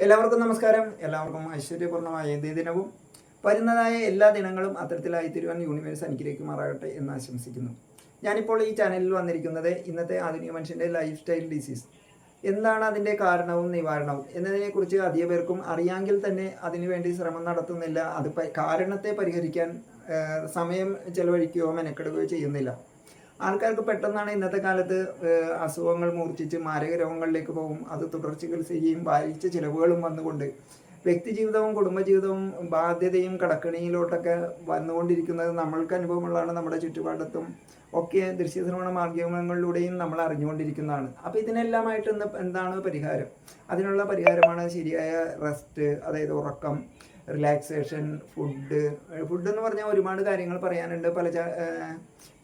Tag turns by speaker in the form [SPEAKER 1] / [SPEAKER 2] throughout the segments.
[SPEAKER 1] എല്ലാവർക്കും നമസ്കാരം. എല്ലാവർക്കും ഐശ്വര്യപൂർണ്ണമായ ദിനവും വരുന്നതായ എല്ലാ ദിനങ്ങളും അത്തരത്തിലായി തീരുവാൻ യൂണിവേഴ്സ് അനുഗ്രഹിക്കുമാറാകട്ടെ എന്ന് ആശംസിക്കുന്നു. ഞാനിപ്പോൾ ഈ ചാനലിൽ വന്നിരിക്കുന്നത് ഇന്നത്തെ ആധുനിക മനുഷ്യൻ്റെ ലൈഫ് സ്റ്റൈൽ ഡിസീസ് എന്താണ്, അതിൻ്റെ കാരണവും നിവാരണവും എന്നതിനെക്കുറിച്ച് അധിക പേർക്കും അറിയാമെങ്കിൽ തന്നെ അതിനുവേണ്ടി ശ്രമം നടത്തുന്നില്ല. അത് കാരണത്തെ പരിഹരിക്കാൻ സമയം ചെലവഴിക്കുകയോ മെനക്കെടുകയോ ചെയ്യുന്നില്ല. ആൾക്കാർക്ക് പെട്ടെന്നാണ് ഇന്നത്തെ കാലത്ത് അസുഖങ്ങൾ മൂർച്ഛിച്ച് മാരക രോഗങ്ങളിലേക്ക് പോകും. അത് തുടർ ചികിത്സയും ഭാരിച്ച ചിലവുകളും വന്നുകൊണ്ട് വ്യക്തിജീവിതവും കുടുംബജീവിതവും ബാധ്യതയും കടക്കണിയിലോട്ടൊക്കെ വന്നുകൊണ്ടിരിക്കുന്നത് നമ്മൾക്ക് അനുഭവമുള്ളതാണ്. നമ്മുടെ ചുറ്റുപാടത്തും ഒക്കെ ദൃശ്യശ്രവണ മാധ്യമങ്ങളിലൂടെയും നമ്മൾ അറിഞ്ഞുകൊണ്ടിരിക്കുന്നതാണ്. അപ്പോൾ ഇതിനെല്ലാമായിട്ട് ഇന്ന് എന്താണ് പരിഹാരം? അതിനുള്ള പരിഹാരമാണ് ശരിയായ റെസ്റ്റ്, അതായത് ഉറക്കം, റിലാക്സേഷൻ, ഫുഡ് എന്ന് പറഞ്ഞാൽ ഒരുപാട് കാര്യങ്ങൾ പറയാനുണ്ട്. പല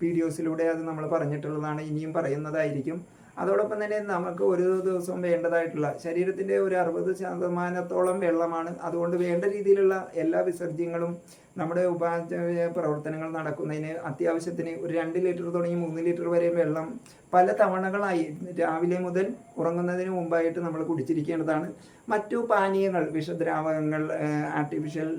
[SPEAKER 1] വീഡിയോസിലൂടെ അത് നമ്മൾ പറഞ്ഞിട്ടുള്ളതാണ്, ഇനിയും പറയുന്നതായിരിക്കും. അതോടൊപ്പം തന്നെ നമുക്ക് ഒരു ദിവസം വേണ്ടതായിട്ടുള്ള ശരീരത്തിൻ്റെ ഒരു 60% വെള്ളമാണ്. അതുകൊണ്ട് വേണ്ട രീതിയിലുള്ള എല്ലാ വിസർജ്യങ്ങളും നമ്മുടെ ഉപാചയ പ്രവർത്തനങ്ങൾ നടക്കുന്നതിന് അത്യാവശ്യത്തിന് ഒരു 2 ലിറ്റർ തുടങ്ങി 3 ലിറ്റർ വരെ വെള്ളം പല തവണകളായി രാവിലെ മുതൽ ഉറങ്ങുന്നതിന് മുമ്പായിട്ട് നമ്മൾ കുടിച്ചിരിക്കേണ്ടതാണ്. മറ്റു പാനീയങ്ങൾ, വിഷദ്രാവകങ്ങൾ, ആർട്ടിഫിഷ്യൽ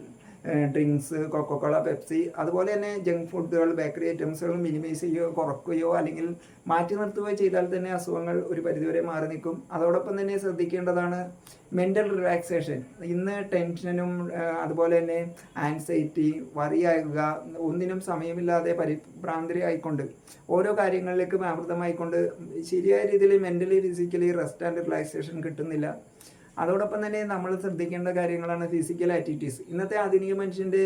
[SPEAKER 1] ഡ്രിങ്ക്സ്, കൊക്കോക്കോള, പെപ്സി, അതുപോലെ തന്നെ ജങ്ക് ഫുഡുകൾ, ബേക്കറി ഐറ്റംസുകൾ മിനിമൈസ് ചെയ്യുകയോ കുറയ്ക്കുകയോ അല്ലെങ്കിൽ മാറ്റി നിർത്തുകയോ ചെയ്താൽ തന്നെ അസുഖങ്ങൾ ഒരു പരിധിവരെ മാറി നിൽക്കും. അതോടൊപ്പം തന്നെ ശ്രദ്ധിക്കേണ്ടതാണ് മെൻ്റൽ റിലാക്സേഷൻ. ഇന്ന് ടെൻഷനും അതുപോലെ തന്നെ ആൻസൈറ്റി, വറിയാകുക, ഒന്നിനും സമയമില്ലാതെ പരിഭ്രാന്തരായിക്കൊണ്ട് ഓരോ കാര്യങ്ങളിലേക്ക് വ്യാപൃതമായിക്കൊണ്ട് ശരിയായ രീതിയിൽ mentally physically rest and relaxation കിട്ടുന്നില്ല. അതോടൊപ്പം തന്നെ നമ്മൾ ശ്രദ്ധിക്കേണ്ട കാര്യങ്ങളാണ് ഫിസിക്കൽ ആക്ടിവിറ്റീസ്. ഇന്നത്തെ ആധുനിക മനുഷ്യൻ്റെ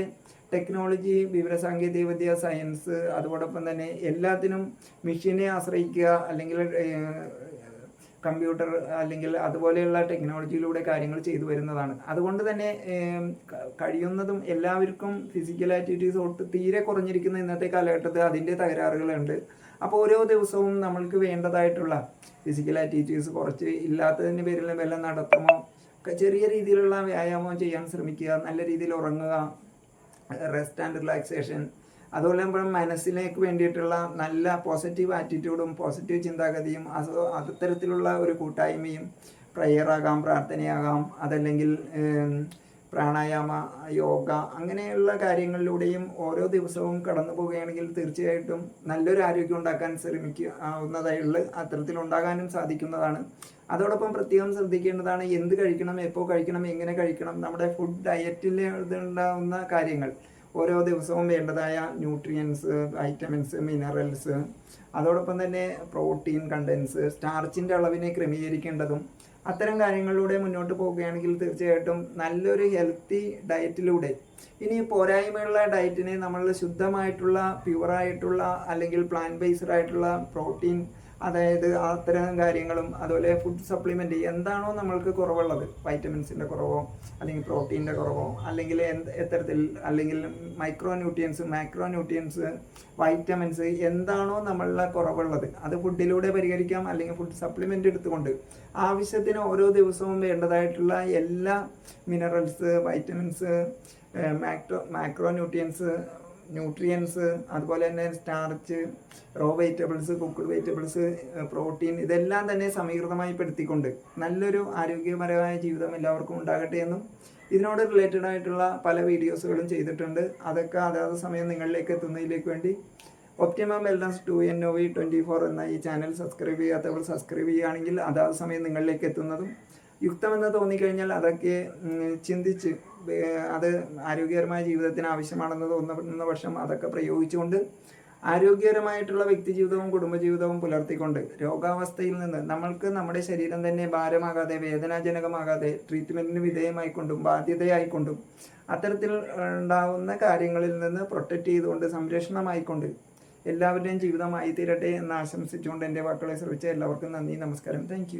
[SPEAKER 1] ടെക്നോളജി, വിവരസാങ്കേതിക വിദ്യ, സയൻസ്, അതോടൊപ്പം തന്നെ എല്ലാത്തിനും മെഷീനെ ആശ്രയിക്കുക, അല്ലെങ്കിൽ കമ്പ്യൂട്ടർ അല്ലെങ്കിൽ അതുപോലെയുള്ള ടെക്നോളജിയിലൂടെ കാര്യങ്ങൾ ചെയ്തു വരുന്നതാണ്. അതുകൊണ്ട് തന്നെ കഴിയുന്നതും എല്ലാവർക്കും ഫിസിക്കൽ ആക്ടിവിറ്റീസ് ഒട്ട് തീരെ കുറഞ്ഞിരിക്കുന്ന ഇന്നത്തെ കാലഘട്ടത്തിൽ അതിൻ്റെ തകരാറുകളുണ്ട്. അപ്പോൾ ഓരോ ദിവസവും നമ്മൾക്ക് വേണ്ടതായിട്ടുള്ള ഫിസിക്കൽ ആക്ടിവിറ്റീസ് കുറച്ച് ഇല്ലാത്തതിൻ്റെ പേരിൽ വല്ല നടത്തമോ ചെറിയ രീതിയിലുള്ള വ്യായാമം ചെയ്യാൻ ശ്രമിക്കുക. നല്ല രീതിയിൽ ഉറങ്ങുക, റെസ്റ്റ് ആൻഡ് റിലാക്സേഷൻ. അതുപോലെ മനസ്സിലേക്ക് വേണ്ടിയിട്ടുള്ള നല്ല പോസിറ്റീവ് ആറ്റിറ്റ്യൂഡും പോസിറ്റീവ് ചിന്താഗതിയും അത്തരത്തിലുള്ള ഒരു കൂട്ടായ്മയും, പ്രയറാകാം, പ്രാർത്ഥനയാകാം, അതല്ലെങ്കിൽ പ്രാണായാമ, യോഗ, അങ്ങനെയുള്ള കാര്യങ്ങളിലൂടെയും ഓരോ ദിവസവും കടന്നു പോവുകയാണെങ്കിൽ തീർച്ചയായിട്ടും നല്ലൊരു ആരോഗ്യം ഉണ്ടാക്കാൻ ശ്രമിക്കാവുന്നതായുള്ള അത്തരത്തിലുണ്ടാകാനും സാധിക്കുന്നതാണ്. അതോടൊപ്പം പ്രത്യേകം ശ്രദ്ധിക്കേണ്ടതാണ് എന്ത് കഴിക്കണം, എപ്പോൾ കഴിക്കണം, എങ്ങനെ കഴിക്കണം. നമ്മുടെ ഫുഡ് ഡയറ്റിൽ ഉണ്ടാകുന്ന കാര്യങ്ങൾ, ഓരോ ദിവസവും വേണ്ടതായ ന്യൂട്രിയൻസ്, വൈറ്റമിൻസ്, മിനറൽസ്, അതോടൊപ്പം തന്നെ പ്രോട്ടീൻ കണ്ടൻസ്, സ്റ്റാർച്ചിൻ്റെ അളവിനെ ക്രമീകരിക്കേണ്ടതും അത്തരം കാര്യങ്ങളിലൂടെ മുന്നോട്ട് പോവുകയാണെങ്കിൽ തീർച്ചയായിട്ടും നല്ലൊരു ഹെൽത്തി ഡയറ്റിലൂടെ, ഇനി പോരായ്മയുള്ള ഡയറ്റിനെ നമ്മൾ ശുദ്ധമായിട്ടുള്ള പ്യുവറായിട്ടുള്ള അല്ലെങ്കിൽ പ്ലാന്റ് ബേസ്ഡ് ആയിട്ടുള്ള പ്രോട്ടീൻ, അതായത് അത്തരം കാര്യങ്ങളും അതുപോലെ ഫുഡ് സപ്ലിമെൻ്റ് എന്താണോ നമ്മൾക്ക് കുറവുള്ളത്, വൈറ്റമിൻസിൻ്റെ കുറവോ അല്ലെങ്കിൽ പ്രോട്ടീൻ്റെ കുറവോ അല്ലെങ്കിൽ എത്തരത്തിൽ അല്ലെങ്കിൽ micro nutrients, macro nutrients, vitamins എന്താണോ നമ്മളുടെ കുറവുള്ളത് അത് ഫുഡിലൂടെ പരിഹരിക്കാം. അല്ലെങ്കിൽ ഫുഡ് സപ്ലിമെൻ്റ് എടുത്തുകൊണ്ട് ആവശ്യത്തിന് ഓരോ ദിവസവും വേണ്ടതായിട്ടുള്ള എല്ലാ മിനറൽസ്, വൈറ്റമിൻസ്, മാക്രോ ന്യൂട്രിയൻസ്, അതുപോലെ തന്നെ starch, raw vegetables, cooked vegetables, protein, ഇതെല്ലാം തന്നെ സമീകൃതമായി പെടുത്തിക്കൊണ്ട് നല്ലൊരു ആരോഗ്യപരമായ ജീവിതം എല്ലാവർക്കും ഉണ്ടാകട്ടെ എന്നും ഇതിനോട് റിലേറ്റഡ് ആയിട്ടുള്ള പല വീഡിയോസുകളും ചെയ്തിട്ടുണ്ട്. അതൊക്കെ അതാത് സമയം നിങ്ങളിലേക്ക് എത്തുന്നതിലേക്ക് വേണ്ടി ഒപ്റ്റിമം വെൽനസ് 2NOV24 എന്ന ഈ ചാനൽ സബ്സ്ക്രൈബ് ചെയ്യാത്തവർ സബ്സ്ക്രൈബ് ചെയ്യുകയാണെങ്കിൽ അതാത് സമയം നിങ്ങളിലേക്ക് എത്തുന്നതും യുക്തമെന്ന് തോന്നിക്കഴിഞ്ഞാൽ അതൊക്കെ ചിന്തിച്ച് അത് ആരോഗ്യകരമായ ജീവിതത്തിന് ആവശ്യമാണെന്ന് തോന്നുന്ന പക്ഷം അതൊക്കെ പ്രയോഗിച്ചുകൊണ്ട് ആരോഗ്യകരമായിട്ടുള്ള വ്യക്തിജീവിതവും കുടുംബജീവിതവും പുലർത്തിക്കൊണ്ട് രോഗാവസ്ഥയിൽ നിന്ന് നമ്മൾക്ക് നമ്മുടെ ശരീരം തന്നെ ഭാരമാകാതെ, വേദനാജനകമാകാതെ, ട്രീറ്റ്മെൻറ്റിന് വിധേയമായിക്കൊണ്ടും ബാധ്യതയായിക്കൊണ്ടും അത്തരത്തിൽ ഉണ്ടാകുന്ന കാര്യങ്ങളിൽ നിന്ന് പ്രൊട്ടക്റ്റ് ചെയ്തുകൊണ്ട് സംരക്ഷണമായിക്കൊണ്ട് എല്ലാവരുടെയും ജീവിതമായി തീരട്ടെ എന്ന് ആശംസിച്ചുകൊണ്ട് എൻ്റെ വാക്കുകളെ ശ്രമിച്ച എല്ലാവർക്കും നന്ദി, നമസ്കാരം, താങ്ക് യു.